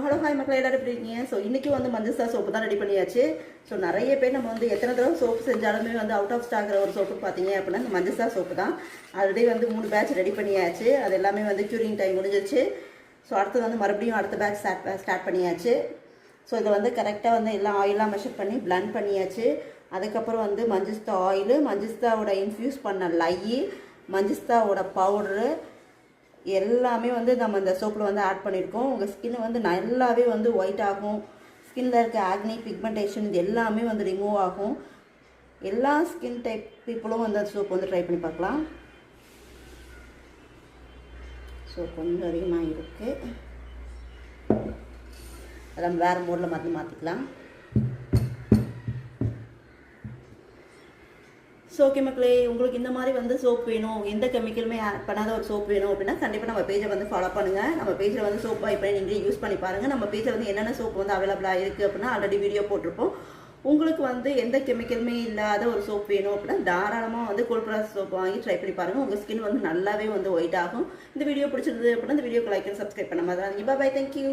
Hello hi மக்கள் எல்லாரும் எப்படி இருக்கீங்க? ஸோ இன்றைக்கி வந்து மஞ்சள் சோப்பு தான் ரெடி பண்ணியாச்சு. ஸோ நிறைய பேர் நம்ம வந்து எத்தனை தடவை சோப்பு செஞ்சாலுமே வந்து அவுட் ஆஃப் ஸ்டாக்ற ஒரு சோப்பு பார்த்தீங்க அப்படின்னா இந்த மஞ்சள் சோப்பு தான். ஆல்ரெடி வந்து 3 பேட்ச் ரெடி பண்ணியாச்சு. அது எல்லாமே வந்து க்யூரிங் டைம் முடிஞ்சிச்சு. ஸோ அடுத்து வந்து மறுபடியும் அடுத்த பேட்ச் ஸ்டார்ட் பண்ணியாச்சு. ஸோ இதை வந்து கரெக்டாக வந்து எல்லாம் ஆயிலாக மெஷர் பண்ணி பிளண்ட் பண்ணியாச்சு. அதுக்கப்புறம் வந்து மஞ்சிஸ்தா ஆயிலு, மஞ்சிஸ்தாவோட இன்ஃப்யூஸ் பண்ண லை, மஞ்சிஸ்தாவோட பவுட்ரு எல்லாமே வந்து நம்ம இந்த சோப்பில் வந்து ஆட் பண்ணியிருக்கோம். உங்கள் ஸ்கின் வந்து நல்லாவே வந்து ஒயிட் ஆகும். ஸ்கின்னில் இருக்க ஆக்னி பிக்மெண்டேஷன் இது எல்லாமே வந்து ரிமூவ் ஆகும். எல்லா ஸ்கின் டைப் பீப்புளும் வந்து அந்த சோப் வந்து ட்ரை பண்ணி பார்க்கலாம். ஸோ கொஞ்சம் அதிகமாக இருக்குது, அதை நம்ம வேறு மோடில் மாற்றிக்கலாம். ஸோ ஓகே மக்களே, உங்களுக்கு இந்த மாதிரி வந்து சோப் வேணும், எந்த கெமிக்கலுமே ஆட் பண்ணாத ஒரு சோப் வேணும் அப்படின்னா கண்டிப்பாக நம்ம பேஜை வந்து ஃபாலோ பண்ணுங்கள். நம்ம பேஜில் வந்து சோப் பை பண்ணி நீங்களே யூஸ் பண்ணி பாருங்கள். நம்ம பேஜில் வந்து என்னென்ன சோப் வந்து அவைலபிளாக இருக்குது அப்படின்னா ஆல்ரெடி வீடியோ போட்டிருப்போம். உங்களுக்கு வந்து எந்த கெமிக்கலுமே இல்லாத ஒரு சோப் வேணும் அப்படின்னா தாராளமாக வந்து கோல்பிராஸ் சோப் வாங்கி ட்ரை பண்ணி பாருங்கள். உங்கள் ஸ்கின் வந்து நல்லாவே வந்து ஒயிட் ஆகும். இந்த வீடியோ பிடிச்சிருந்தது அப்படின்னா இந்த வீடியோக்கு லைக் அண்ட் சப்ஸ்கிரைப் பண்ண மாதிரி. பாய், தேங்க்யூ.